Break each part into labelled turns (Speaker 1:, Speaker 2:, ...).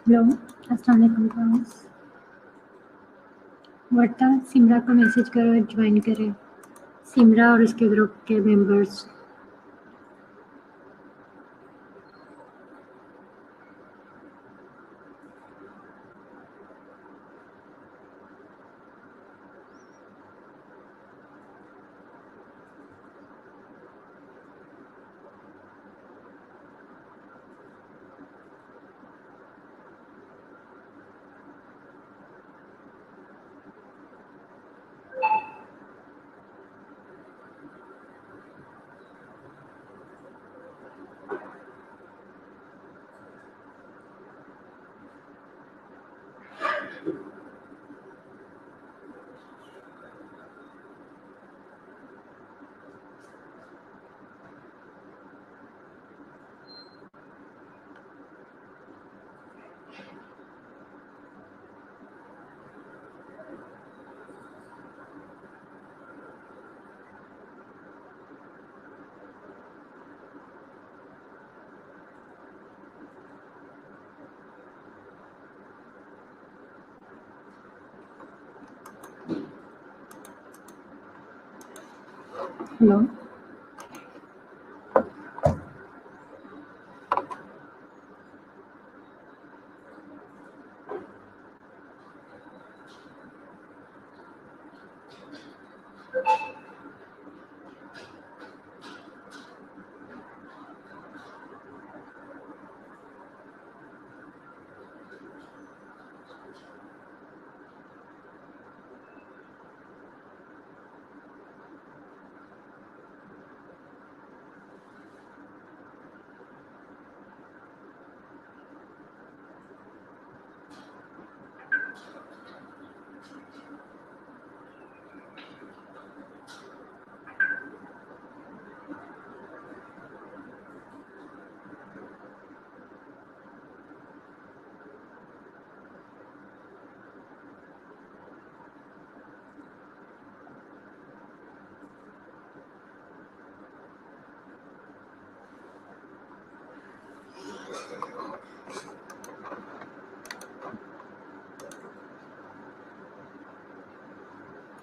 Speaker 1: Hello, अस्सलाम वालेकुम friends. वर्ता Simra को मैसेज करो ज्वाइन करें। सिमरा और उसके ग्रुप के members. Hello,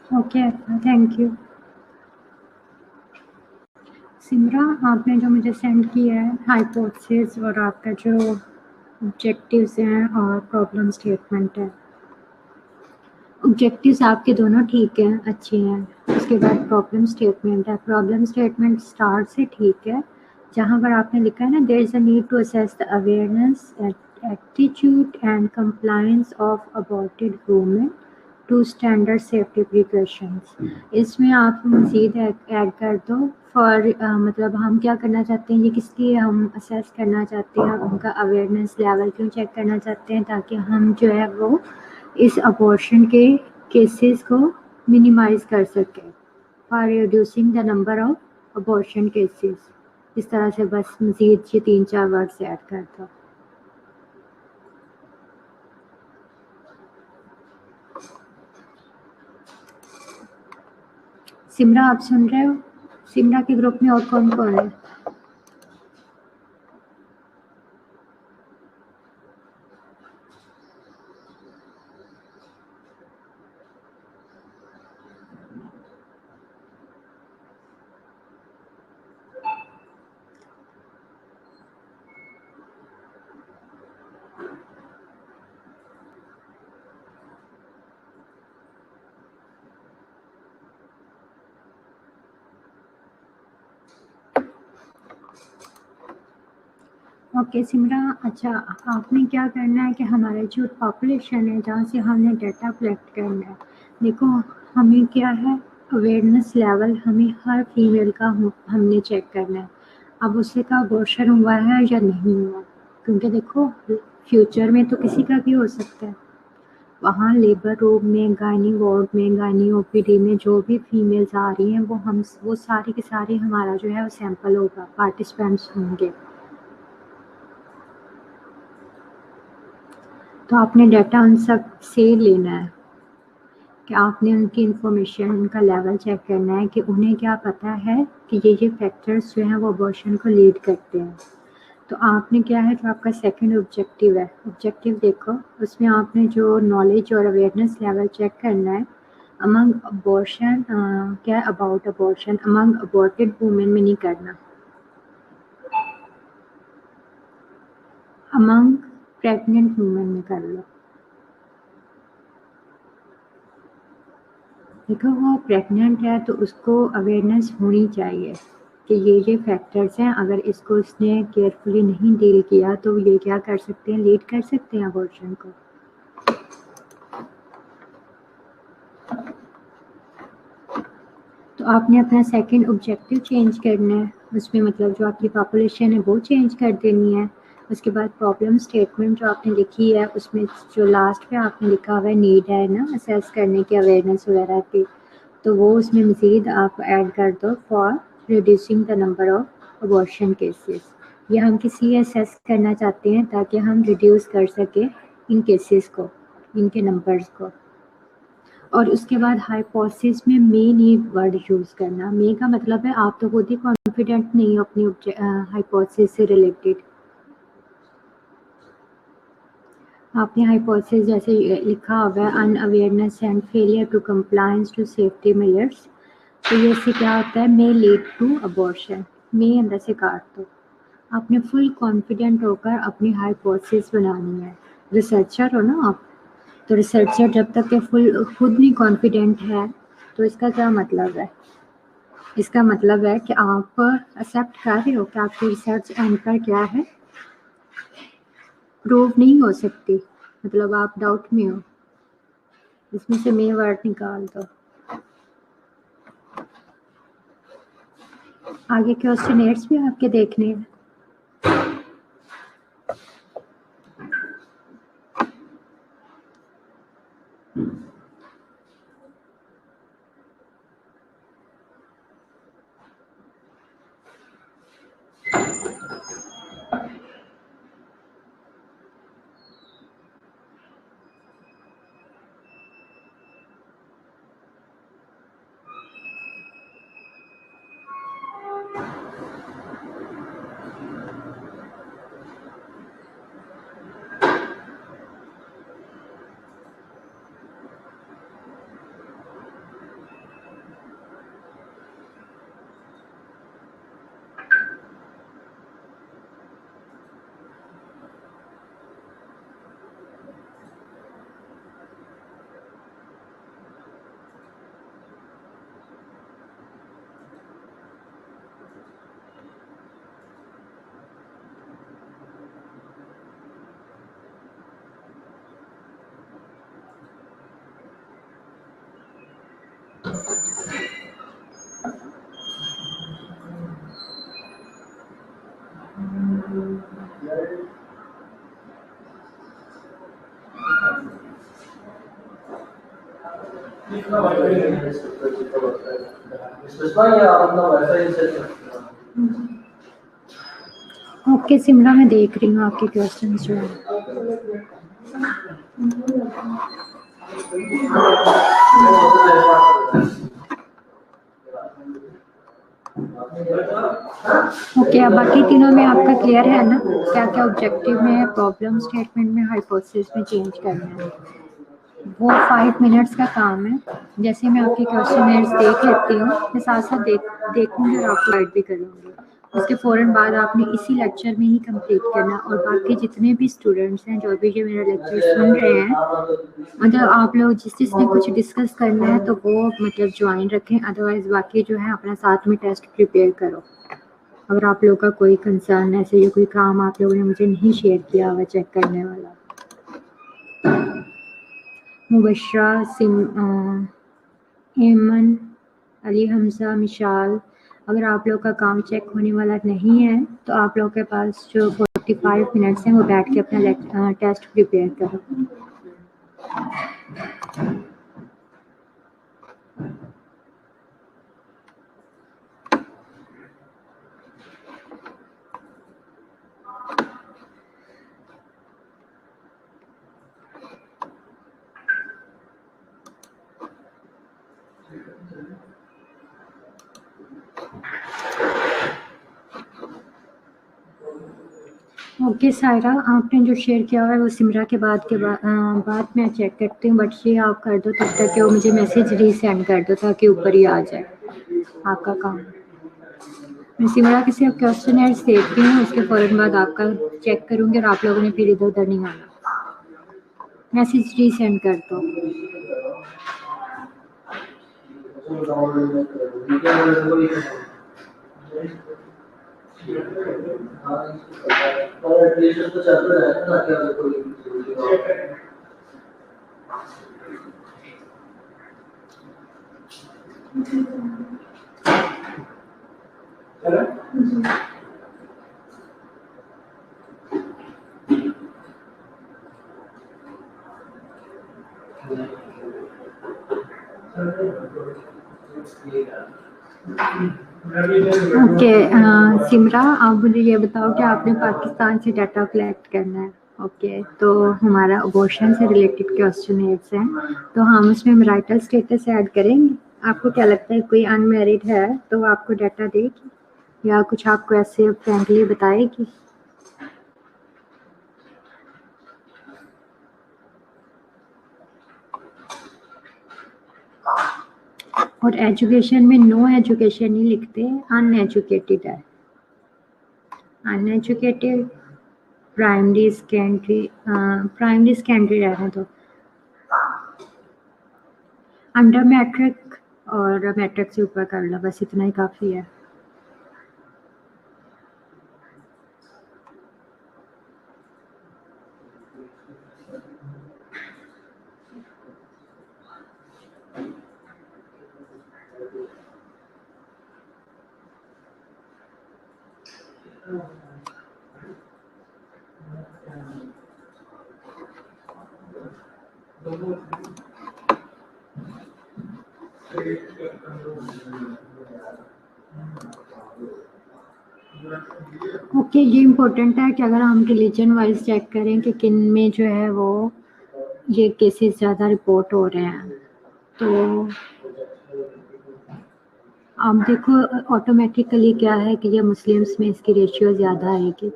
Speaker 1: okay, thank you. Simra, आपने जो मुझे सेंड किया है हाइपोथेसिस और आपका जो ऑब्जेक्टिव्स हैं और प्रॉब्लम स्टेटमेंट है, ऑब्जेक्टिव्स आपके दोनों ठीक हैं, अच्छे हैं। उसके बाद प्रॉब्लम स्टेटमेंट है। प्रॉब्लम स्टेटमेंट स्टार्ट से ठीक है। जहाँ पर आपने लिखा है ना, there is a need to assess the awareness, attitude and compliance of aborted women to standard safety precautions. इसमें आप मज़ीद ऐड कर दो फॉर मतलब हम क्या करना चाहते हैं, ये किस लिए हम असेस करना चाहते हैं, उनका अवेयरनेस लेवल क्यों चेक करना चाहते हैं, ताकि हम जो है वो इस अबॉर्शन के केसेस को मिनिमाइज कर सकें for reducing the number of abortion cases. इस तरह से बस मज़ीद ये 3-4 वर्ड्स ऐड कर दो। सिमरा, आप सुन रहे हो? सिमरा के ग्रुप में और कौन-कौन है? ओके सिमरा, अच्छा आपने क्या करना है कि हमारा जो पॉपुलेशन है जहाँ से हमने डाटा कलेक्ट करना है, देखो हमें क्या है, अवेयरनेस लेवल हमें हर फीमेल का हमने चेक करना है। अब उससे का अबॉर्शन हुआ है या नहीं हुआ, क्योंकि देखो फ्यूचर में तो किसी का भी हो सकता है। वहाँ लेबर रूम में, गायनी वार्ड में, गायनी ओपीडी में जो भी फीमेल्स आ रही हैं वो सारी की सारी हमारा जो है वो सैंपल होगा, पार्टिसिपेंट्स होंगे। तो आपने डाटा उन सब से लेना है कि आपने उनकी इन्फॉर्मेशन, उनका लेवल चेक करना है कि उन्हें क्या पता है कि ये फैक्टर्स जो हैं वो अबॉर्शन को लीड करते हैं। तो आपने क्या है, जो आपका सेकंड ऑब्जेक्टिव है, ऑब्जेक्टिव देखो, उसमें आपने जो नॉलेज और अवेयरनेस लेवल चेक करना है अमंग अबॉर्शन, क्या about abortion among aborted women में नहीं करना, अमंग प्रेग्नेंट वुमेन में कर लो। देखो वो प्रेग्नेंट है तो उसको अवेयरनेस होनी चाहिए कि ये फैक्टर्स हैं, अगर इसको उसने केयरफुली नहीं डील किया तो ये क्या कर सकते हैं, लीड कर सकते हैं अबॉर्शन को। तो आपने अपना सेकंड ऑब्जेक्टिव चेंज करना है, उसमें मतलब जो आपकी पॉपुलेशन है वो चेंज कर देनी है। उसके बाद प्रॉब्लम स्टेटमेंट जो आपने लिखी है उसमें जो लास्ट पे आपने लिखा हुआ है नीड है ना असेस करने की, अवेयरनेस वगैरह की, तो वो उसमें मज़ीद आप ऐड कर दो for reducing the number of abortion cases. ये हम किसी असेस करना चाहते हैं ताकि हम रिड्यूस कर सकें इन केसेस को, इनके नंबर्स को। और उसके बाद हाइपोथेसिस में मे नीड वर्ड यूज़ करना। मे का मतलब है आप तो खुद ही कॉन्फिडेंट नहीं हो अपनी हाइपोथेसिस से रिलेटेड। आपने हाइपोथेसिस जैसे लिखा हुआ है unawareness and failure to compliance to safety measures, तो ये इससे क्या होता है, मे लीड टू अबॉर्शन। मे अंदर से काट दो। आपने फुल कॉन्फिडेंट होकर अपनी हाइपोथेसिस बनानी है। रिसर्चर हो ना आप, तो रिसर्चर जब तक के फुल खुद नहीं कॉन्फिडेंट है तो इसका क्या मतलब है, इसका मतलब है कि आप एक्सेप्ट कर रहे हो कि आपकी रिसर्च एंकर क्या है, प्रूव नहीं हो सकती, मतलब आप डाउट में हो। इसमें से मे वर्ड निकाल दो। आगे क्वेश्चनेट्स भी आपके देखने हैं। ओके सिमरा, मैं देख रही हूँ आपके क्वेश्चंस जो हैं। ओके, अब बाकी तीनों में आपका क्लियर है ना, क्या क्या ऑब्जेक्टिव में, प्रॉब्लम स्टेटमेंट में, हाइपोथेसिस में चेंज करना है। वो 5 मिनट्स का काम है। जैसे मैं आपके क्वेश्चनर्स देख लेती हूँ, मैं साथ साथ देखूँगी और आपको गाइड भी करूँगी। उसके फ़ौरन बाद आपने इसी लेक्चर में ही कंप्लीट करना, और बाकी जितने भी स्टूडेंट्स हैं जो भी जो मेरा लेक्चर सुन रहे हैं, मतलब आप लोग जिसने कुछ डिस्कस करना है तो वो मतलब ज्वाइन रखें, अदरवाइज़ बाकी जो है अपना साथ में टेस्ट प्रिपेयर करो। अगर आप लोगों का कोई कंसर्न ऐसे या कोई काम आप लोगों ने मुझे नहीं शेयर किया हुआ चेक करने वाला। मुबशरा, एमन, अली हमजा, मिशाल, अगर आप लोग का काम चेक होने वाला नहीं है तो आप लोगों के पास जो 45 मिनट्स हैं वो बैठ के अपना टेस्ट प्रिपेयर करो। ओके सायरा, आपने जो शेयर किया हुआ है वो सिमरा के बाद मैं चेक करती हूँ, बट ये आप कर दो तब तक कि वो मुझे मैसेज रीसेंड कर दो ताकि ऊपर ही आ जाए आपका काम। मैं सिमरा के सिर्फ क्वेश्चन देखती हूँ, उसके फ़ौरन बाद आपका चेक करूँगी और आप लोगों ने फिर इधर उधर नहीं आना। मैसेज रीसेंड कर दो। ओके सिमरा, आप मुझे ये बताओ कि आपने पाकिस्तान से डाटा कलेक्ट करना है। ओके, तो हमारा अबॉर्शन से रिलेटेड क्वेश्चनेयर्स हैं, तो हम उसमें मैरिटल स्टेटस ऐड करेंगे। आपको क्या लगता है कोई अनमैरिड है तो आपको डाटा देगी या कुछ आपको ऐसे फ्रेंकली बताएगी? और एजुकेशन में नो एजुकेशन नहीं लिखते, अनएजुकेटेड है। अनएजुकेटेड प्राइमरी सेकेंडरी रहने दो। अंडर मैट्रिक और मैट्रिक से ऊपर कर लो, बस इतना ही काफ़ी है। ओके, ये इम्पोर्टेंट है कि अगर हम रिलीजन वाइज चेक करें कि किन में जो है वो ये केसेस ज़्यादा रिपोर्ट हो रहे हैं, तो आप देखो ऑटोमेटिकली क्या है कि ये मुस्लिम्स में इसकी रेशियो ज़्यादा आएगी।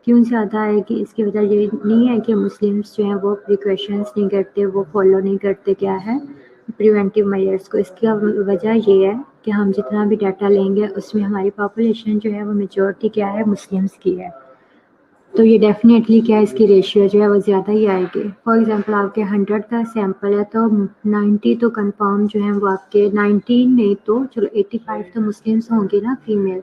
Speaker 1: क्यों ज़्यादा आएगी? इसकी वजह ये नहीं है कि मुस्लिम्स जो हैं वो प्रिकॉशंस नहीं करते, वो फॉलो नहीं करते क्या है प्रिवेंटिव मेजर्स को। इसकी वजह ये है कि हम जितना भी डाटा लेंगे उसमें हमारी पॉपुलेशन जो है वो मेजॉरिटी क्या है, मुस्लिम्स की है। तो ये डेफिनेटली क्या है, इसकी रेशियो जो है वो ज़्यादा ही आएगी। फॉर एग्जांपल आपके 100 का सैंपल है तो 90 तो कंफर्म जो है वो आपके 19 नहीं तो चलो 85 तो मुस्लिम्स होंगे ना, फीमेल।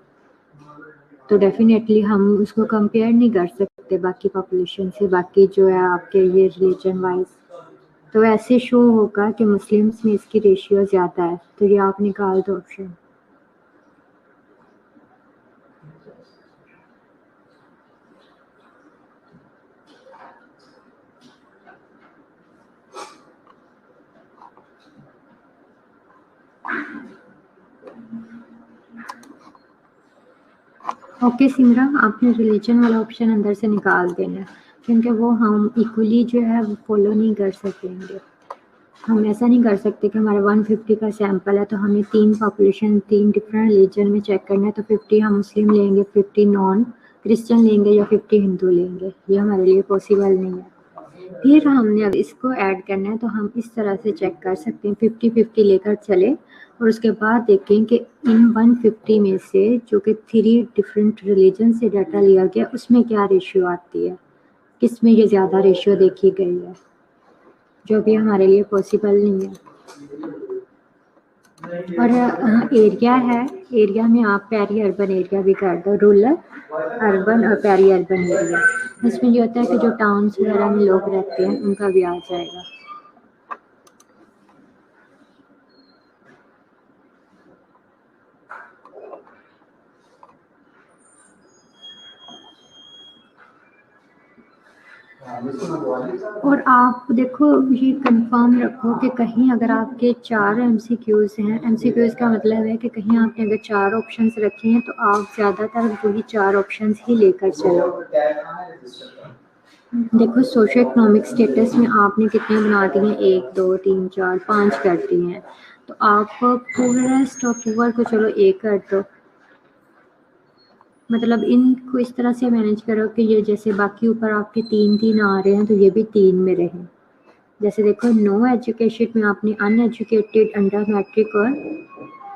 Speaker 1: तो डेफिनेटली हम उसको कंपेयर नहीं कर सकते बाकी पॉपुलेशन से, बाकी जो है आपके ये रिलीजन वाइज। तो ऐसे शो होगा कि मुस्लिम्स में इसकी रेशियो ज़्यादा है, तो ये आप निकाल दो ऑप्शन। ओके सिमरा, आपने रिलीजन वाला ऑप्शन अंदर से निकाल देना है, क्योंकि वो हम इक्वली जो है वो फॉलो नहीं कर सकेंगे। हम ऐसा नहीं कर सकते कि हमारा 150 का सैंपल है तो हमें 3 पॉपुलेशन 3 डिफरेंट रिलीजन में चेक करना है, तो 50 हम मुस्लिम लेंगे, 50 नॉन क्रिश्चियन लेंगे या 50 हिंदू लेंगे। ये हमारे लिए पॉसिबल नहीं है। फिर हमने अब इसको ऐड करना है तो हम इस तरह से चेक कर सकते हैं, 50-50 लेकर चले और उसके बाद देखें कि इन 150 में से जो कि 3 डिफरेंट रिलीजन से डाटा लिया गया उसमें क्या रेशियो आती है, किस में ये ज़्यादा रेशियो देखी गई है, जो भी हमारे लिए पॉसिबल नहीं है। और एरिया है, एरिया में आप पेरी अर्बन एरिया भी कर दो, रूरल अर्बन और पेरी अर्बन एरिया। इसमें ये होता है कि जो टाउन्स वगैरह में लोग रहते हैं उनका भी आ जाएगा। और आप देखो ये कंफर्म रखो कि कहीं अगर आपके 4 एमसीक्यूज़ हैं, एमसीक्यूज़ का मतलब है कि कहीं आपने अगर 4 ऑप्शंस रखे हैं तो आप ज़्यादातर वही 4 ऑप्शंस ही लेकर चलो। देखो सोशो इकोनॉमिक स्टेटस में आपने कितने बना दिए, 1 2 3 4 5 कर दिए हैं, तो आप पुअरेस्ट और पुअर को चलो 1 कर दो। मतलब इनको इस तरह से मैनेज करो कि ये जैसे बाकी ऊपर आपके 3-3 आ रहे हैं तो ये भी 3 में रहें। जैसे देखो नो एजुकेशन में आपने अनएजुकेटेड, अंडर मैट्रिक और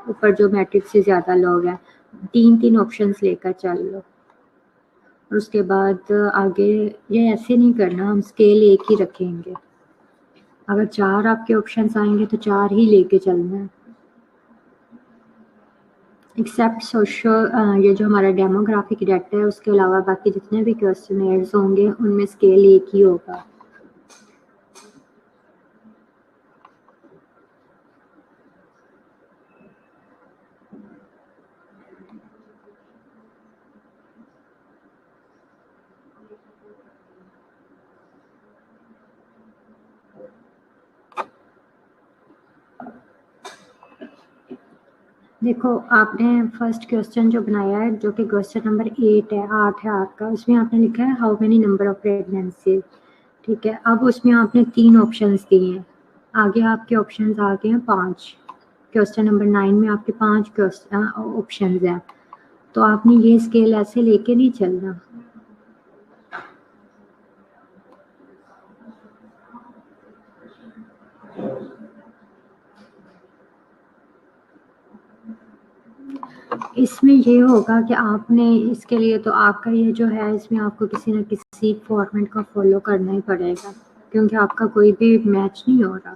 Speaker 1: ऊपर जो मैट्रिक से ज़्यादा लोग हैं, 3-3 ऑप्शंस लेकर चल लो। और उसके बाद आगे ये ऐसे नहीं करना, हम स्केल एक ही रखेंगे। अगर 4 आपके ऑप्शंस आएंगे तो 4 ही लेके चलना है। एक्सेप्ट सोशल, ये जो हमारा डेमोग्राफिक डाटा है उसके अलावा बाकी जितने भी क्वेश्चनर्स होंगे उनमें स्केल एक ही होगा। देखो आपने फर्स्ट क्वेश्चन जो बनाया है जो कि क्वेश्चन नंबर 8 है, 8 है आपका, उसमें आपने लिखा है how many number of pregnancy. ठीक है, अब उसमें आपने 3 ऑप्शंस दिए हैं, आगे आपके ऑप्शंस आ गए हैं 5। क्वेश्चन नंबर 9 में आपके 5 क्वेश्चन ऑप्शंस हैं, तो आपने ये स्केल ऐसे लेके नहीं चलना। इसमें ये होगा कि आपने इसके लिए तो आपका ये जो है इसमें आपको किसी न किसी फॉर्मेट को फॉलो करना ही पड़ेगा क्योंकि आपका कोई भी मैच नहीं हो रहा।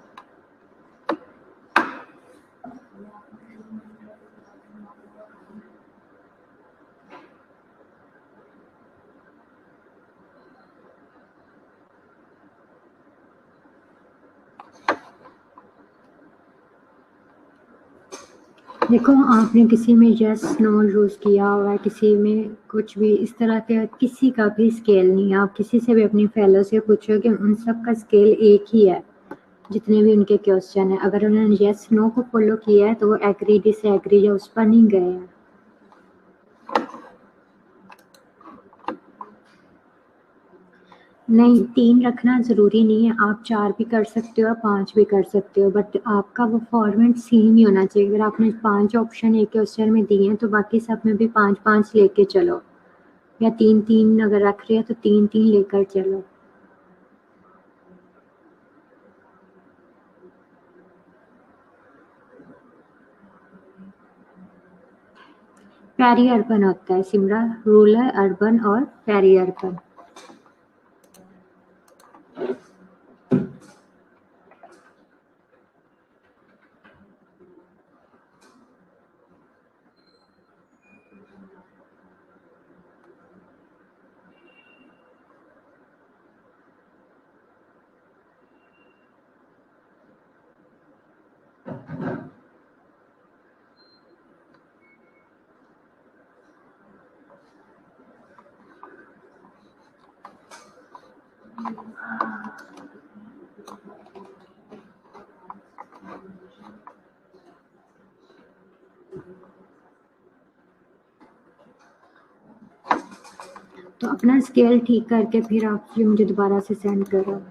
Speaker 1: देखो आपने किसी में यस नो यूज़ किया हुआ है, किसी में कुछ भी इस तरह के किसी का भी स्केल नहीं है। आप किसी से भी अपनी फेलो से पूछो कि उन सब का स्केल एक ही है, जितने भी उनके क्वेश्चन है। अगर उन्होंने यस नो को फॉलो किया है तो वो एग्री डिसएग्री या उस पर नहीं गए हैं। नहीं, 3 रखना ज़रूरी नहीं है, आप 4 भी कर सकते हो, 5 भी कर सकते हो, बट आपका वो फॉर्मेट सेम ही होना चाहिए। अगर आपने 5 ऑप्शन एक क्वेश्चन में दिए हैं, तो बाकी सब में भी 5-5 लेके चलो, या 3-3 अगर रख रहे हैं तो 3-3 लेकर चलो। पेरी अर्बन होता है सिमरा, रूरल, अर्बन और पेरी अर्बन। तो अपना स्केल ठीक करके फिर आप ये मुझे दोबारा से सेंड करो।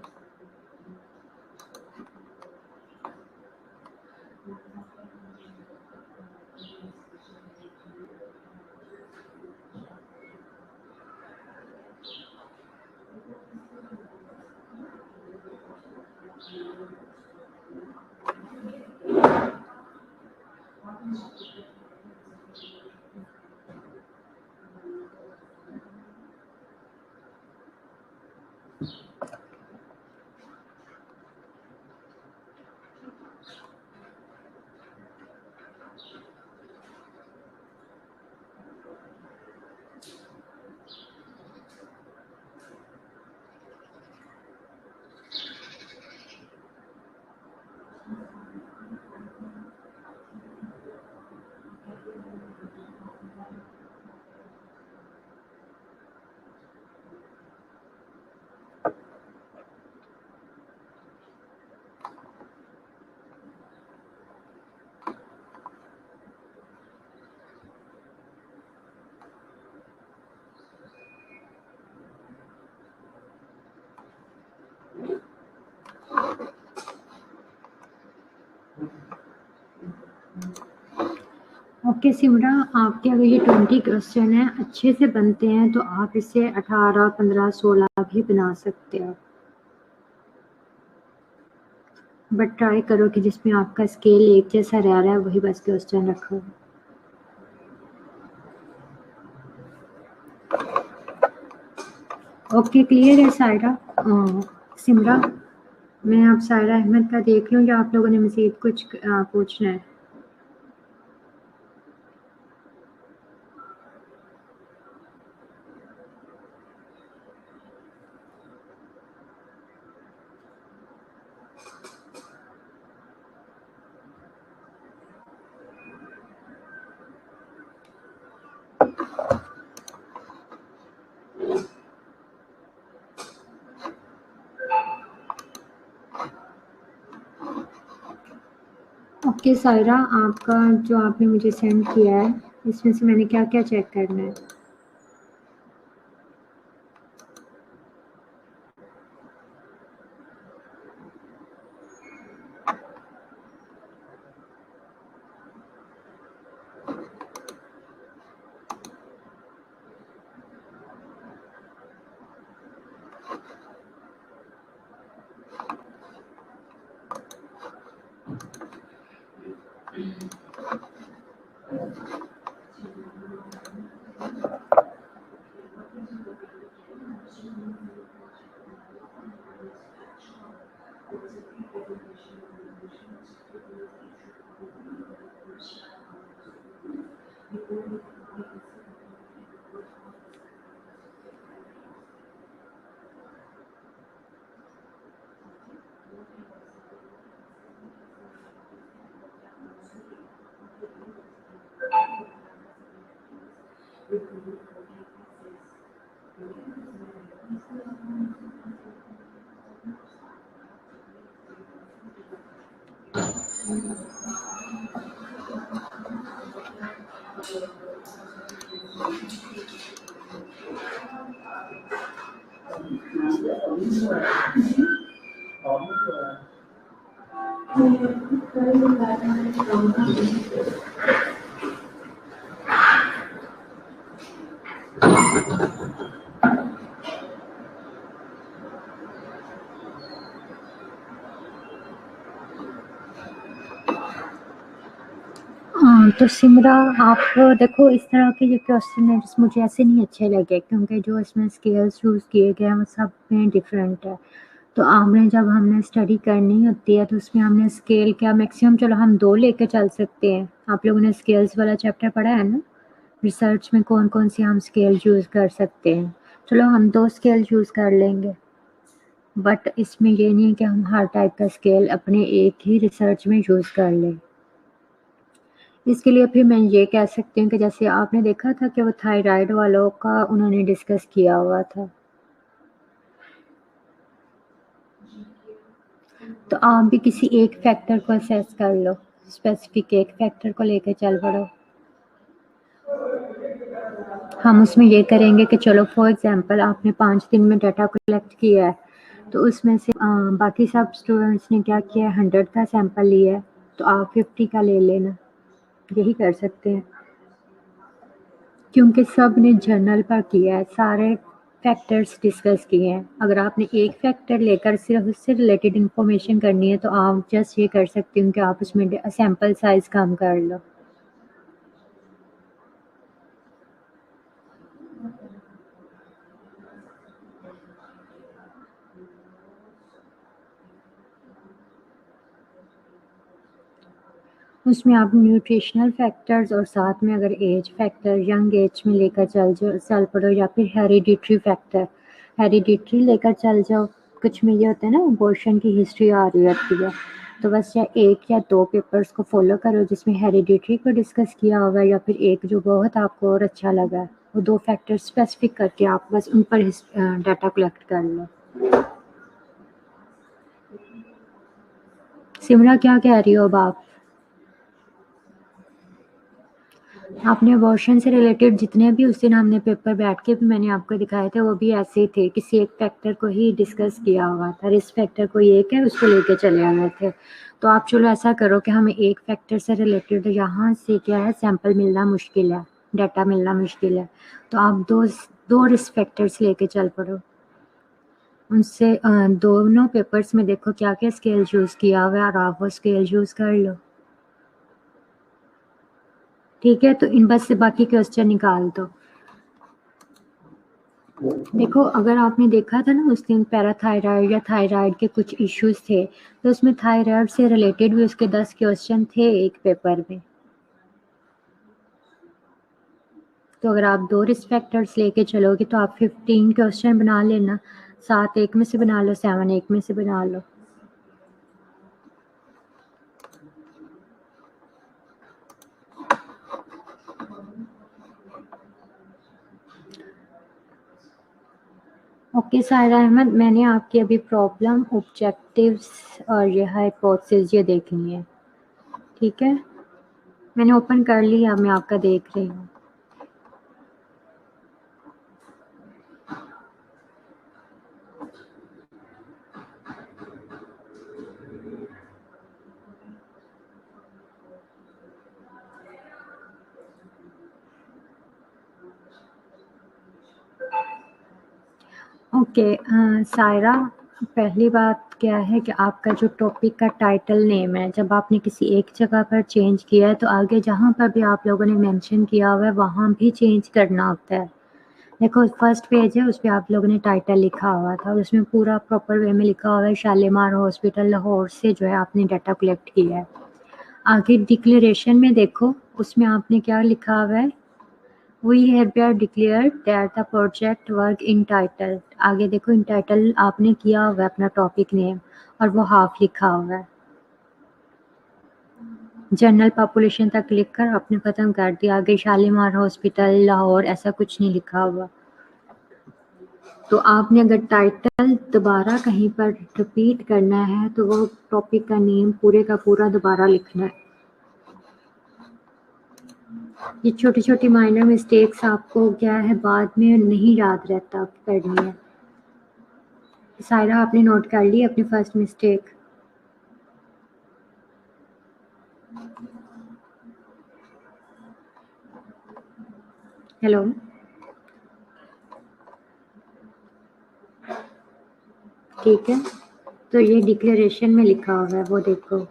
Speaker 1: ओके सिमरा, आपके अगर ये 20 क्वेश्चन है अच्छे से बनते हैं तो आप इससे 18, 15, 16 भी बना सकते हो, बट ट्राई करो कि जिसमें आपका स्केल एक जैसा रह रहा है वही बस क्वेश्चन रखो। ओके क्लियर है सायरा? सिमरा, मैं अब सायरा अहमद का देख लूँ या आप लोगों ने मज़ीद कुछ पूछना है? ओके सायरा, आपका जो आपने मुझे सेंड किया है इसमें से मैंने क्या क्या चेक करना है? तो सिमरा, आप देखो इस तरह के जो क्वेश्चन है मुझे ऐसे नहीं अच्छे लगे, क्योंकि जो इसमें स्केल्स यूज़ किए गए हैं वो सब में डिफरेंट है। तो आपने जब हमने स्टडी करनी होती है तो उसमें हमने स्केल क्या मैक्सिमम, चलो हम 2 लेके चल सकते हैं। आप लोगों ने स्केल्स वाला चैप्टर पढ़ा है ना, रिसर्च में कौन कौन सी हम स्केल यूज़ कर सकते हैं। चलो हम 2 स्केल यूज़ कर लेंगे, बट इसमें ये नहीं है कि हम हर टाइप का स्केल अपने एक ही रिसर्च में यूज़ कर लें। इसके लिए फिर मैं ये कह सकती हूँ कि जैसे आपने देखा था कि वो थायराइड वालों का उन्होंने डिस्कस किया हुआ था, तो आप भी किसी एक फैक्टर को असेस कर लो, स्पेसिफिक एक फैक्टर को लेकर चल पड़ो। हम उसमें ये करेंगे कि चलो फॉर एग्जांपल आपने 5 दिन में डाटा कलेक्ट किया है, तो उसमें से बाकी सब स्टूडेंट्स ने क्या किया है, 100 का सैंपल लिया है, तो आप 50 का ले लेना, यही कर सकते हैं। क्योंकि सब ने जर्नल पर किया है, सारे फैक्टर्स डिस्कस किए हैं। अगर आपने एक फैक्टर लेकर सिर्फ उससे रिलेटेड इंफॉर्मेशन करनी है तो आप जस्ट ये कर सकती हूँ कि आप उसमें सैंपल साइज कम कर लो। उसमें आप न्यूट्रिशनल फैक्टर्स और साथ में अगर एज फैक्टर यंग एज में लेकर चल पड़ो, या फिर हेरिडिटरी फैक्टर हेरिडिटरी लेकर चल जाओ। कुछ में ये होता है ना, अबॉर्शन की हिस्ट्री आ रही होती है, तो बस या 1 या 2 पेपर्स को फॉलो करो जिसमें हेरिडिटरी को डिस्कस किया होगा, या फिर एक जो बहुत आपको और अच्छा लगा, वो 2 फैक्टर स्पेसिफिक करके आप बस उन पर डाटा कलेक्ट कर लो। सिमरा क्या कह रही हो अब आप? आपने अबॉर्शन से रिलेटेड जितने भी उस दिन हमने पेपर बैठ के भी मैंने आपको दिखाए थे वो भी ऐसे ही थे, किसी एक फैक्टर को ही डिस्कस किया हुआ था, रिस्क फैक्टर कोई एक है उसको लेके चले आ गए थे। तो आप चलो ऐसा करो कि हमें एक फैक्टर से रिलेटेड यहाँ से क्या है सैंपल मिलना मुश्किल है, डाटा मिलना मुश्किल है, तो आप दो रिस्क फैक्टर्स लेके चल पड़ो। उनसे दोनों पेपर्स में देखो क्या क्या स्केल यूज़ किया हुआ है और आप वो स्केल यूज़ कर लो, ठीक है। तो इन बस से बाकी क्वेश्चन निकाल दो। देखो अगर आपने देखा था ना उस दिन पैराथायराइड या थायराइड के कुछ इश्यूज थे, तो उसमें थायराइड से रिलेटेड भी उसके 10 क्वेश्चन थे एक पेपर में। तो अगर आप दो रिस्क फैक्टर्स लेके चलोगे तो आप 15 क्वेश्चन बना लेना, 7 एक में से बना लो, 7 एक में से बना लो। ओके सायरा अहमद, मैंने आपकी अभी प्रॉब्लम, ऑब्जेक्टिव्स और ये हाइपोथेसिस ये देखनी है, ठीक है। मैंने ओपन कर लिया, मैं आपका देख रही हूँ। ओके सायरा, पहली बात क्या है कि आपका जो टॉपिक का टाइटल नेम है, जब आपने किसी एक जगह पर चेंज किया है तो आगे जहाँ पर भी आप लोगों ने मेंशन किया हुआ है वहाँ भी चेंज करना होता है। देखो फर्स्ट पेज है, उस पर आप लोगों ने टाइटल लिखा हुआ था और उसमें पूरा प्रॉपर वे में लिखा हुआ है शालीमार हॉस्पिटल लाहौर से जो है आपने डाटा कलेक्ट किया है। आगे डिक्लेरेशन में देखो उसमें आपने क्या लिखा हुआ है, We hereby declare that the project work entitled, आगे देखो entitled आपने किया हुआ है अपना टॉपिक नेम और वो हाफ लिखा हुआ है। जनरल पॉपुलेशन तक लिख कर आपने खत्म कर दिया, आगे शालीमार हॉस्पिटल लाहौर ऐसा कुछ नहीं लिखा हुआ। तो आपने अगर टाइटल दोबारा कहीं पर रिपीट करना है तो वो टॉपिक का नेम पूरे का पूरा दोबारा लिखना है। ये छोटी छोटी माइनर मिस्टेक्स आपको क्या है बाद में नहीं याद रहता करनी है। सायरा आपने नोट कर ली अपनी फर्स्ट मिस्टेक? हेलो, ठीक है। तो ये डिक्लेरेशन में लिखा हुआ है वो देखो।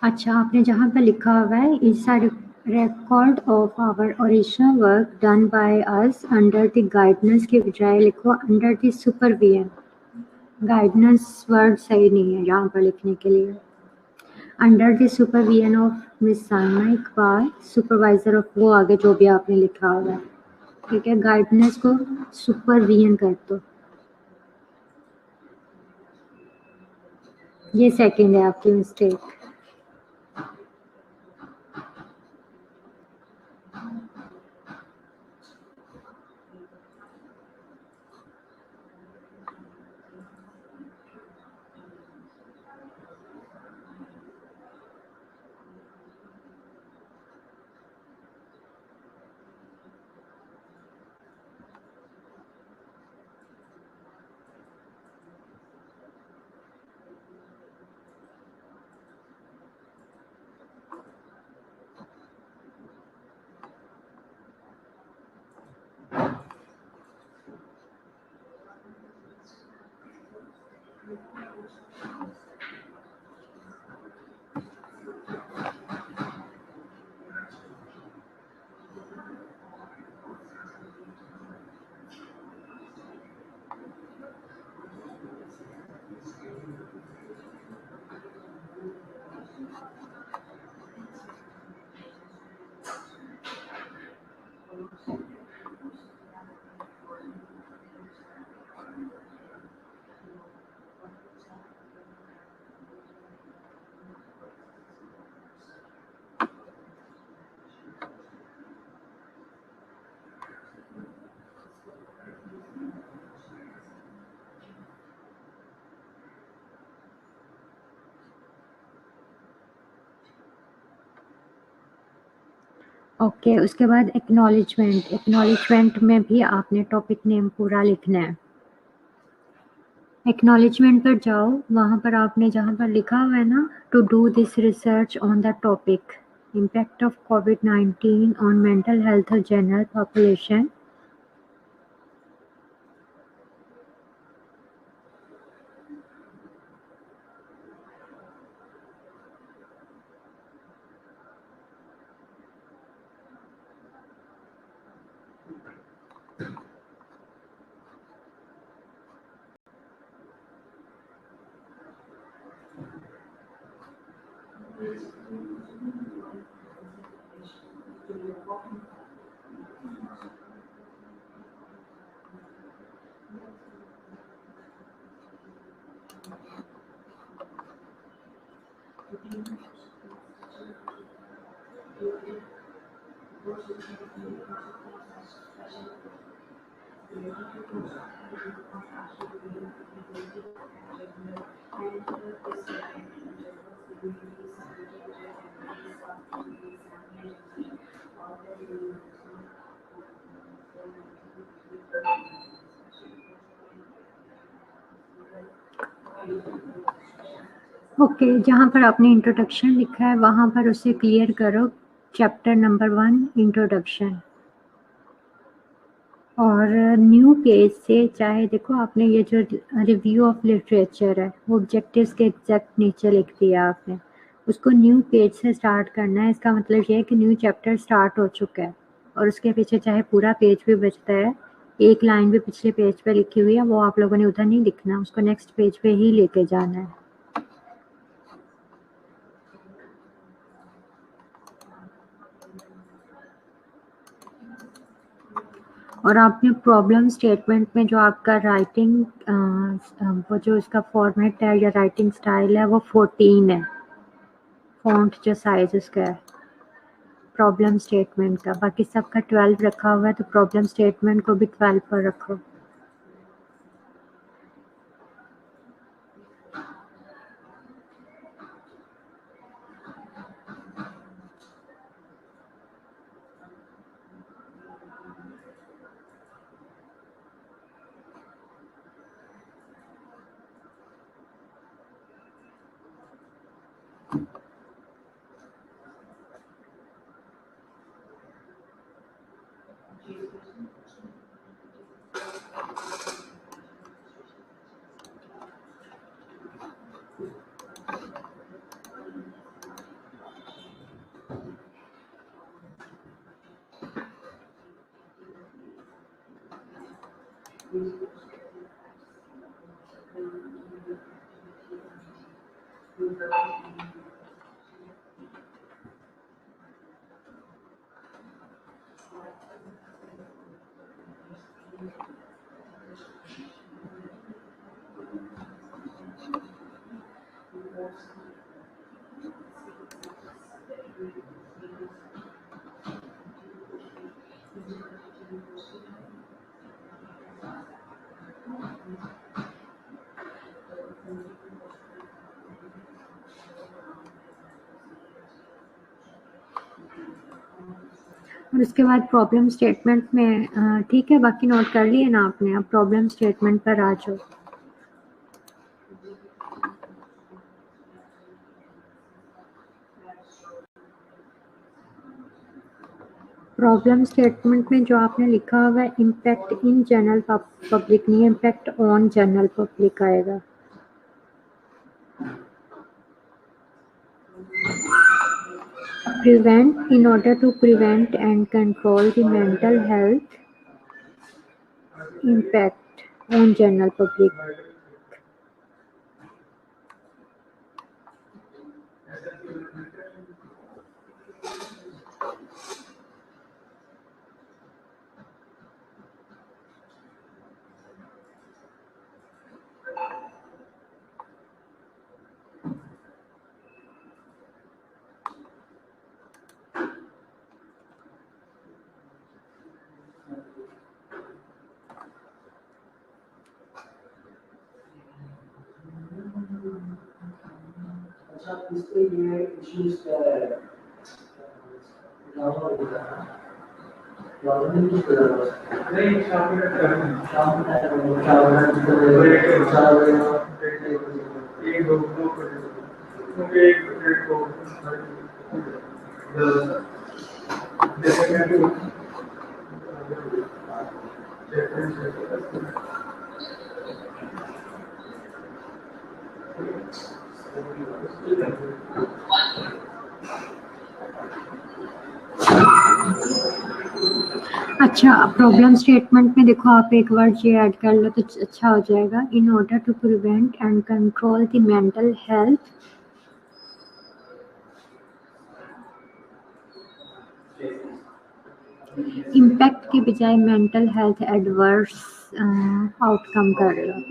Speaker 1: अच्छा आपने जहाँ पे लिखा हुआ है is a record of our original work done by us under the guidance के बजाय लिखो under the supervision। Guidance word सही नहीं है यहाँ पर लिखने के लिए। Under the supervision of miss Saima Iqbal, supervisor of वो आगे जो भी आपने लिखा हुआ है, ठीक है। गाइडेंस को सुपरविजन कर दो, ये सेकंड है आपकी मिस्टेक। ओके, उसके बाद एक्नॉलेजमेंट में भी आपने टॉपिक नेम पूरा लिखना है। एक्नॉलेजमेंट पर जाओ, वहाँ पर आपने जहाँ पर लिखा हुआ है ना, to do this research on the topic impact of कोविड-19 ऑन मेंटल हेल्थ और जनरल पॉपुलेशन। ओके, जहाँ पर आपने इंट्रोडक्शन लिखा है वहाँ पर उसे क्लियर करो, चैप्टर नंबर 1 इंट्रोडक्शन। और न्यू पेज से चाहे देखो आपने ये जो रिव्यू ऑफ लिटरेचर है वो ऑब्जेक्टिव्स के एग्जैक्ट नीचे लिख दिया आपने, उसको न्यू पेज से स्टार्ट करना है। इसका मतलब ये है कि न्यू चैप्टर स्टार्ट हो चुका है और उसके पीछे चाहे पूरा पेज भी बचता है, एक लाइन भी पिछले पेज पे लिखी हुई है, वो आप लोगों ने उधर नहीं लिखना, उसको नेक्स्ट पेज पे ही लेके जाना है। और आपने प्रॉब्लम स्टेटमेंट में जो आपका राइटिंग वो जो इसका फॉर्मेट है या राइटिंग स्टाइल है वो 14 है, फॉन्ट जो साइज उसका है प्रॉब्लम स्टेटमेंट का। बाकी सबका 12 रखा हुआ है, तो प्रॉब्लम स्टेटमेंट को भी 12 पर रखो। और उसके बाद प्रॉब्लम स्टेटमेंट में ठीक है, बाकी नोट कर लिए ना आपने, अब प्रॉब्लम स्टेटमेंट पर आ जाओ। प्रॉब्लम स्टेटमेंट में जो आपने लिखा हुआ है इम्पैक्ट इन जनरल पब्लिक नहीं, इम्पैक्ट ऑन जनरल पब्लिक आएगा। Prevent, in order to prevent and control the mental health impact on general public. अच्छा, प्रॉब्लम स्टेटमेंट में देखो आप एक वर्ड ये ऐड कर लो तो अच्छा हो जाएगा। In order to prevent and control the mental health, impact की बजाय मेंटल हेल्थ एडवर्स आउटकम कर लो।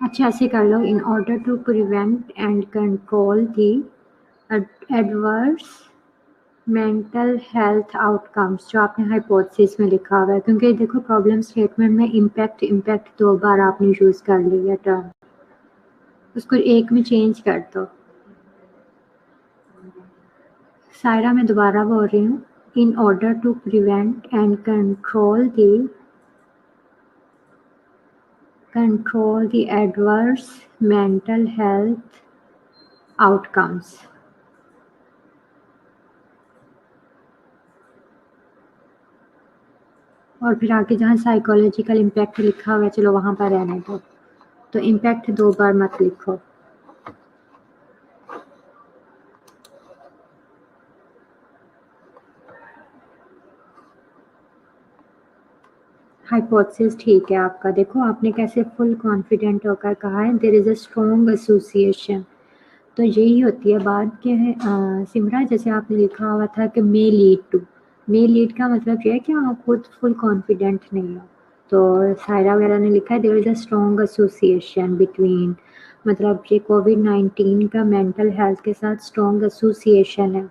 Speaker 1: अच्छा ऐसे कर लो। In order to prevent and control the adverse mental health outcomes, जो आपने हाइपोथेसिस में लिखा हुआ है, क्योंकि देखो प्रॉब्लम स्टेटमेंट में इम्पैक्ट दो बार आपने यूज कर लिया टर्म, उसको एक में चेंज कर दो। सायरा मैं दोबारा बोल रही हूँ। In order to prevent and control the adverse mental health outcomes. और फिर आगे जहाँ साइकोलॉजिकल इम्पैक्ट लिखा हुआ है चलो वहाँ पर रहने दो, तो इम्पैक्ट दो बार मत लिखो। हाइपोथेसिस ठीक है आपका, देखो आपने कैसे फुल कॉन्फिडेंट होकर कहा है there is a strong association. तो यही होती है बात कि सिमरा जैसे आपने लिखा हुआ था कि मे लीड का मतलब ये है कि आप खुद फुल कॉन्फिडेंट नहीं हो। तो सायरा वगैरह ने लिखा है there is a strong association between, मतलब ये कोविड-19 का मेंटल हेल्थ के साथ स्ट्रॉन्ग एसोसिएशन है।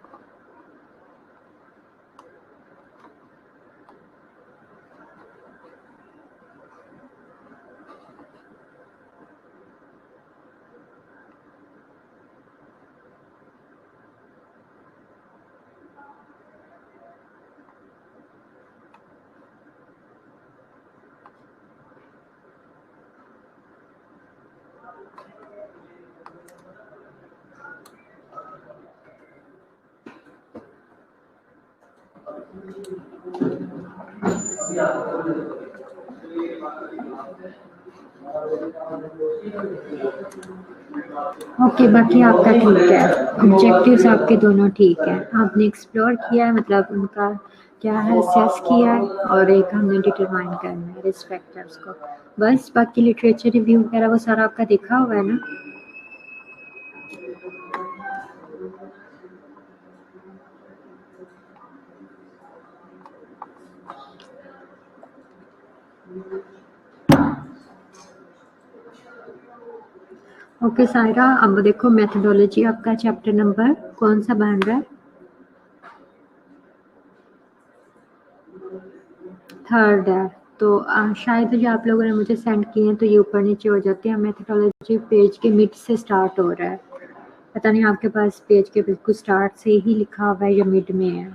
Speaker 1: ओके, बाकी आपका ठीक है, ऑब्जेक्टिव्स आपके दोनों ठीक है, आपने एक्सप्लोर किया है, मतलब उनका क्या है असेस किया है, और एक हमने डिटरमाइन करना है रिस्पेक्टर्स को। बस बाकी लिटरेचर रिव्यू वगैरह वो सारा आपका देखा हुआ है ना? ओके सायरा, अब देखो मेथडोलॉजी आपका चैप्टर नंबर कौन सा बन रहा है? थर्ड है। तो शायद जो आप लोगों ने मुझे सेंड किए हैं तो ये ऊपर नीचे हो जाते हैं। मेथडोलॉजी पेज के मिड से स्टार्ट हो रहा है, पता नहीं आपके पास पेज के बिल्कुल स्टार्ट से ही लिखा हुआ है या मिड में है।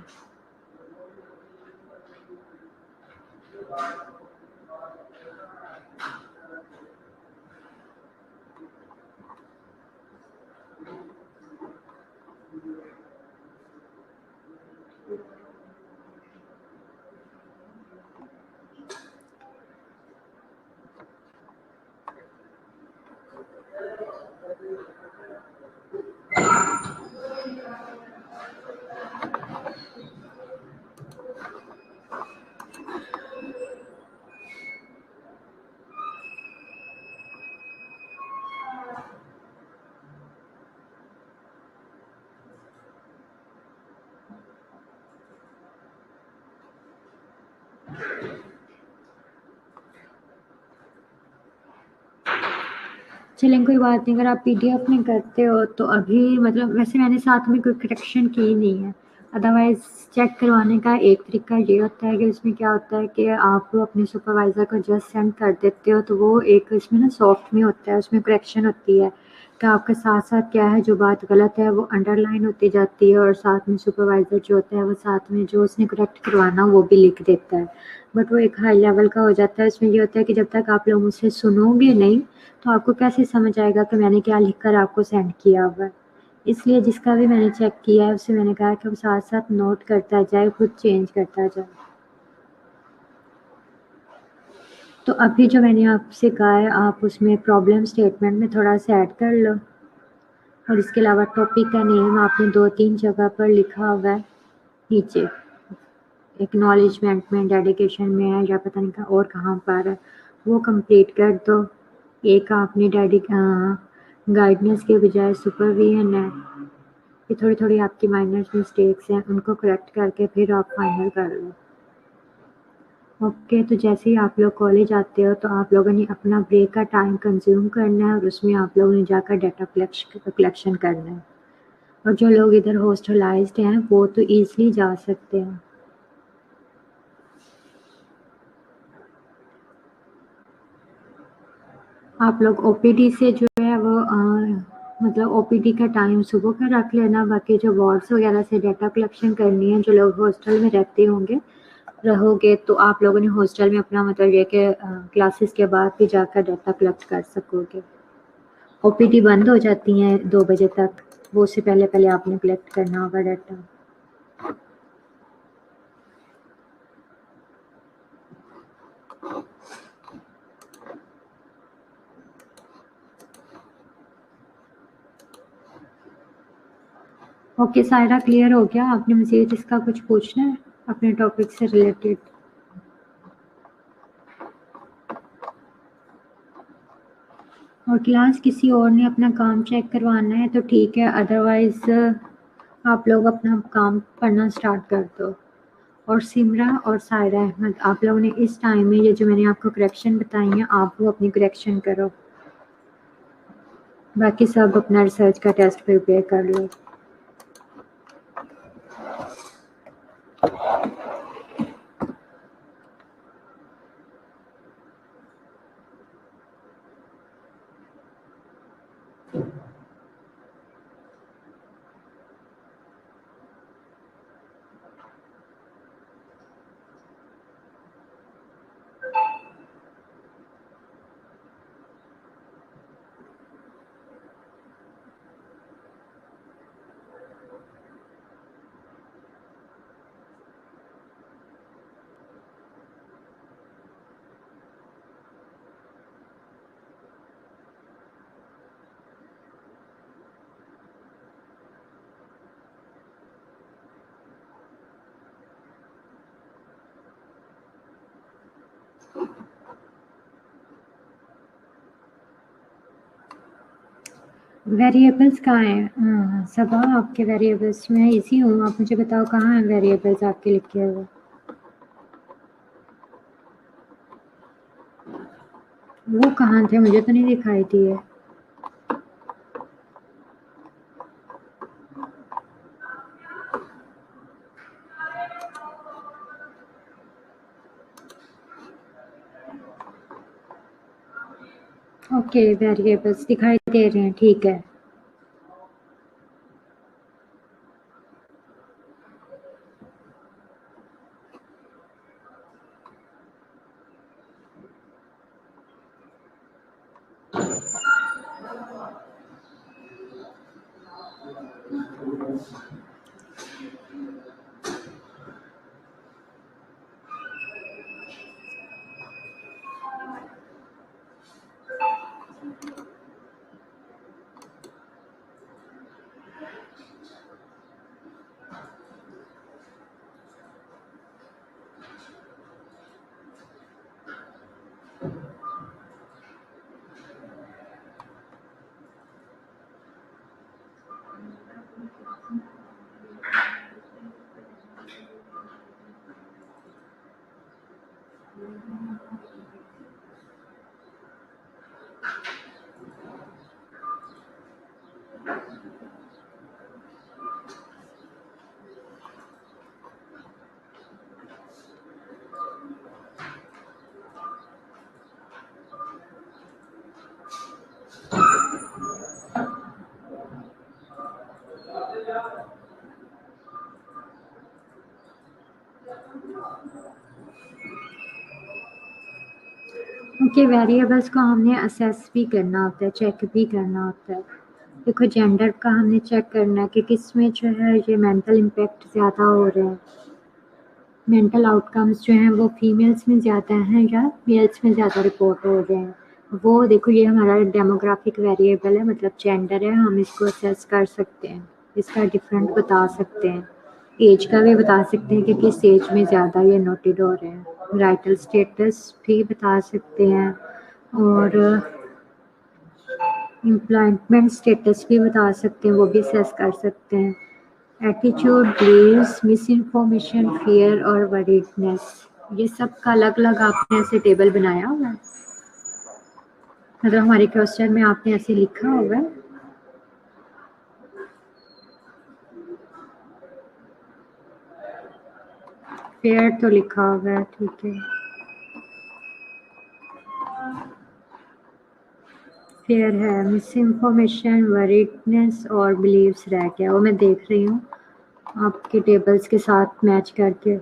Speaker 1: चलें कोई बात नहीं, अगर आप पीडीएफ में करते हो तो अभी मतलब वैसे मैंने साथ में कोई करेक्शन की नहीं है, अदरवाइज़ चेक करवाने का एक तरीका ये होता है कि उसमें क्या होता है कि आप अपने सुपरवाइज़र को जस्ट सेंड कर देते हो, तो वो एक इसमें ना सॉफ्ट में होता है, उसमें करेक्शन होती है कि आपके साथ-साथ क्या है जो बात गलत है वो अंडरलाइन होती जाती है और साथ में सुपरवाइज़र जो होता है वो साथ में जो उसने करेक्ट करवाना वो भी लिख देता है। बट वो एक हाई लेवल का हो जाता है, उसमें ये होता है कि जब तक आप लोग मुझसे सुनोगे नहीं तो आपको कैसे समझ आएगा कि मैंने क्या लिखकर आपको सेंड किया हुआ है। इसलिए जिसका भी मैंने चेक किया है उससे मैंने कहा कि वो साथ-साथ नोट करता जाए, खुद चेंज करता जाए। तो अभी जो मैंने आपसे कहा है आप उसमें प्रॉब्लम स्टेटमेंट में थोड़ा-सा ऐड कर लो और इसके अलावा टॉपिक का नेम आपने 2-3 जगह पर लिखा हुआ है नीचे, एक्नॉलेजमेंट में, डेडिकेशन में है या पता नहीं और कहाँ पर है, वो कंप्लीट कर दो। एक आपने गाइडेंस के बजाय सुपरविजन है। ये थोड़ी-थोड़ी आपकी माइनर मिस्टेक्स हैं, उनको करेक्ट करके फिर आप फाइनल कर लो। ओके, तो जैसे ही आप लोग कॉलेज आते हो तो आप लोगों ने अपना ब्रेक का टाइम कंज्यूम करना है और उसमें आप लोगों ने जाकर डाटा कलेक्शन करना है। और जो लोग इधर हॉस्टलाइज्ड हैं वो तो ईज़िली जा सकते हैं। आप लोग ओपीडी से जो है वो मतलब ओपीडी का टाइम सुबह का रख लेना, बाकी जो वार्ड्स वगैरह से डाटा कलेक्शन करनी है, जो लोग हॉस्टल में रहते होंगे रहोगे तो आप लोगों ने हॉस्टल में अपना मतलब ये कि क्लासेस के बाद भी जाकर डाटा कलेक्ट कर सकोगे। ओपीडी बंद हो जाती हैं 2 बजे तक, वो उससे पहले-पहले आपने कलेक्ट करना होगा डाटा। ओके सायरा, क्लियर हो गया? आपने मज़ीद इसका कुछ पूछना है अपने टॉपिक से रिलेटेड? और क्लास किसी और ने अपना काम चेक करवाना है तो ठीक है, अदरवाइज़ आप लोग अपना काम पढ़ना स्टार्ट कर दो। और सिमरा और सायरा अहमद, आप लोगों ने इस टाइम में ये जो मैंने आपको करेक्शन बताई हैं आप वो अपनी करेक्शन करो। बाकी सब अपना रिसर्च का टेस्ट प्रिपेयर कर लो। वेरिएबल्स कहाँ हैं? सबा, आपके वेरिएबल्स मैं इजी हूँ, आप मुझे बताओ कहाँ हैं वेरिएबल्स आपके लिखे हुए? वो कहाँ थे, मुझे तो नहीं दिखाई दिए। ओके, वेरिएबल्स दिखाई दे रहे हैं, ठीक है। ओके, वेरिएबल्स को हमने असेस भी करना होता है, चेक भी करना होता है। देखो जेंडर का हमने चेक करना है कि किस में जो है ये मेंटल इम्पैक्ट ज़्यादा हो रहे हैं, मेंटल आउटकम्स जो हैं वो फीमेल्स में ज़्यादा हैं या मेल्स में ज़्यादा रिपोर्ट हो रहे हैं। वो देखो ये हमारा डेमोग्राफिक वेरिएबल है, मतलब जेंडर है, हम इसको असेस कर सकते हैं, इसका डिफरेंट बता सकते हैं, एज का भी बता सकते हैं कि किस एज में ज़्यादा ये नोटेड हो रहे हैं, मैरिटल स्टेटस भी बता सकते हैं और एम्प्लॉयमेंट स्टेटस भी बता सकते हैं, वो भी असेस कर सकते हैं। Attitude, beliefs, misinformation, fear और वरीडनेस, ये सब का अलग अलग आपने ऐसे टेबल बनाया हुआ है, मतलब हमारे क्वेश्चन में आपने ऐसे लिखा हुआ है। फेयर तो लिखा हुआ है, ठीक है। फेयर है, मिस इन्फॉर्मेशन, वरीडनेस और बिलीव्स रह गया, वो मैं देख रही हूँ आपके टेबल्स के साथ मैच करके।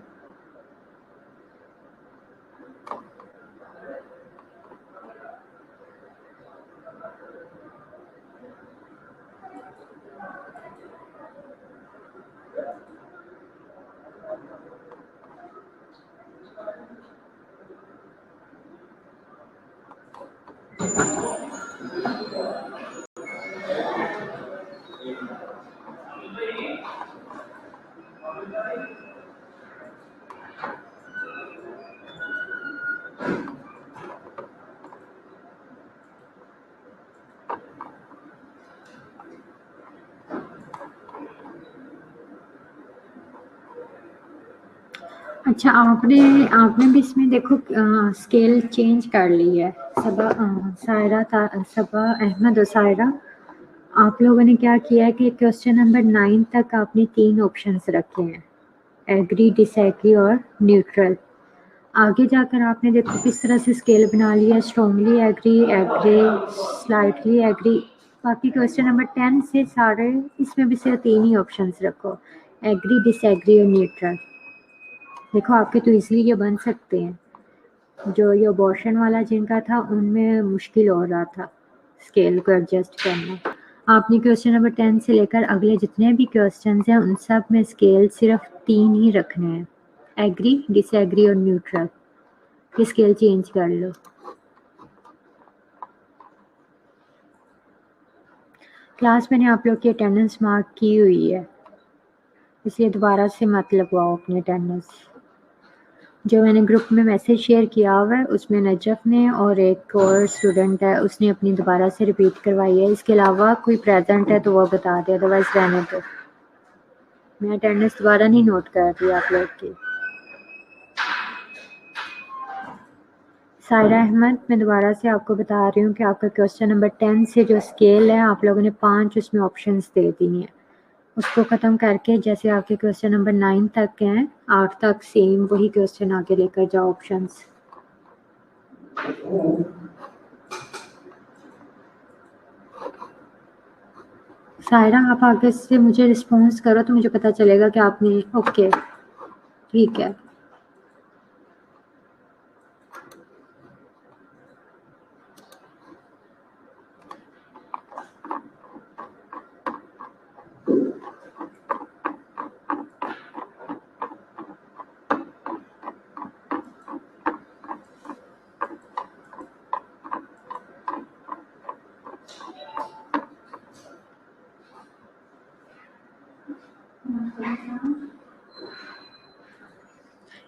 Speaker 1: अच्छा, आपने आपने भी इसमें देखो स्केल चेंज कर ली है। सबा अहमद और सायरा, आप लोगों ने क्या किया है कि क्वेश्चन नंबर 9 तक आपने 3 ऑप्शंस रखे हैं, एग्री, डिसएग्री और न्यूट्रल। आगे जाकर आपने देखो किस तरह से स्केल बना लिया, strongly agree, agree, slightly agree. बाकी क्वेश्चन नंबर 10 से सारे इसमें भी सिर्फ 3 ही ऑप्शंस रखो, एग्री, डिसएग्री और न्यूट्रल। देखो आपके तो इसलिए ये बन सकते हैं। जो ये अबॉर्शन वाला जिनका था उनमें मुश्किल हो रहा था स्केल को एडजस्ट करना। आपने क्वेश्चन नंबर 10 से लेकर अगले जितने भी क्वेश्चन हैं उन सब में स्केल सिर्फ 3 ही रखने हैं, एग्री, डिसएग्री और न्यूट्रल। ये स्केल चेंज कर लो। क्लास मैंने आप लोग की अटेंडेंस मार्क की हुई है, इसलिए दोबारा से मत लगवाओ अपनी अटेंडेंस। जो मैंने ग्रुप में मैसेज शेयर किया हुआ है उसमें नजफ़ ने और एक और स्टूडेंट है उसने अपनी दोबारा से रिपीट करवाई है। इसके अलावा कोई प्रेजेंट है तो वो बता दे, अदरवाइज रहने दो। मैं अटेंडेंस दोबारा नहीं नोट कर रही आप लोग की। सायरा अहमद, मैं दोबारा से आपको बता रही हूँ कि आपका क्वेश्चन नंबर 10 से जो स्केल है आप लोगों ने 5 उसमें ऑप्शंस दे दिए हैं, उसको ख़त्म करके जैसे आपके क्वेश्चन नंबर 9 तक हैं 8 तक सेम वही क्वेश्चन आगे लेकर जाओ ऑप्शंस। सायरा आप आगे से मुझे रिस्पॉन्स करो तो मुझे पता चलेगा कि आपने ओके ठीक है।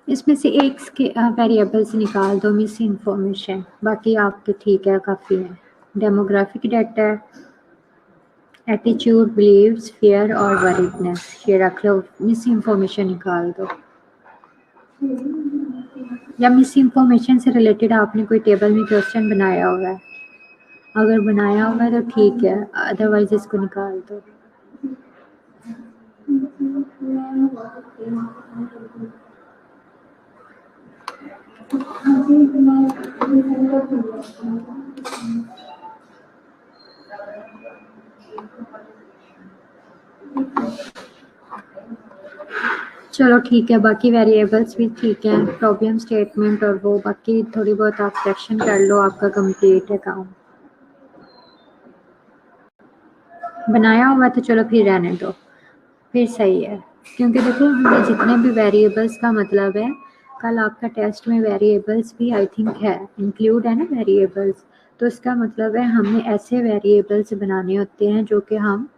Speaker 1: इसमें से एक वेरिएबल से निकाल दो, मिस इन्फॉर्मेशन, बाकी आपके ठीक है, काफ़ी है। डेमोग्राफिक डाटा है, एटीट्यूड, बिलीव्स, फियर और वरीडनेस, ये रख लो। मिस इन्फॉर्मेशन निकाल दो, या मिस इन्फॉर्मेशन से रिलेटेड आपने कोई टेबल में क्वेश्चन बनाया हुआ है, अगर बनाया हुआ है तो ठीक है, अदरवाइज इसको निकाल दो। चलो ठीक है, बाकी वेरिएबल्स भी ठीक हैं, प्रॉब्लम स्टेटमेंट और वो बाकी थोड़ी बहुत आप सेक्शन कर लो, आपका कंप्लीट है काम। बनाया हुआ तो चलो फिर रहने दो, फिर सही है, क्योंकि देखो हमें जितने भी वेरिएबल्स का मतलब है, कल आपका टेस्ट में वेरिएबल्स भी आई थिंक है, इंक्लूड है ना वेरिएबल्स, तो इसका मतलब है हमें ऐसे वेरिएबल्स बनाने होते हैं जो कि हम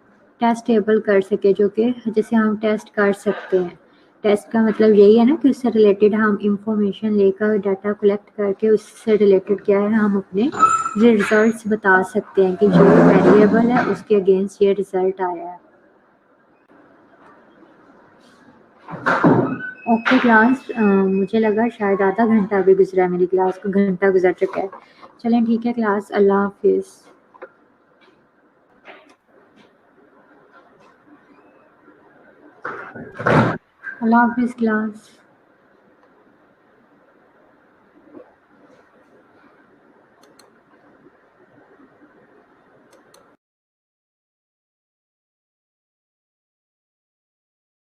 Speaker 1: टेस्टेबल कर सके, जो कि जैसे हम टेस्ट कर सकते हैं। टेस्ट का मतलब यही है ना कि उससे रिलेटेड हम इंफॉर्मेशन लेकर डाटा कलेक्ट करके उससे रिलेटेड क्या है हम अपने रिजल्ट्स बता सकते हैं कि जो वेरिएबल है उसके अगेंस्ट ये रिजल्ट आया है। ओके क्लास, मुझे लगा शायद आधा घंटा अभी गुजरा है, मेरी क्लास को घंटा गुजर चुका है। चलें ठीक है क्लास, अल्लाह हाफिज़। अल्लाह हाफिज़ क्लास।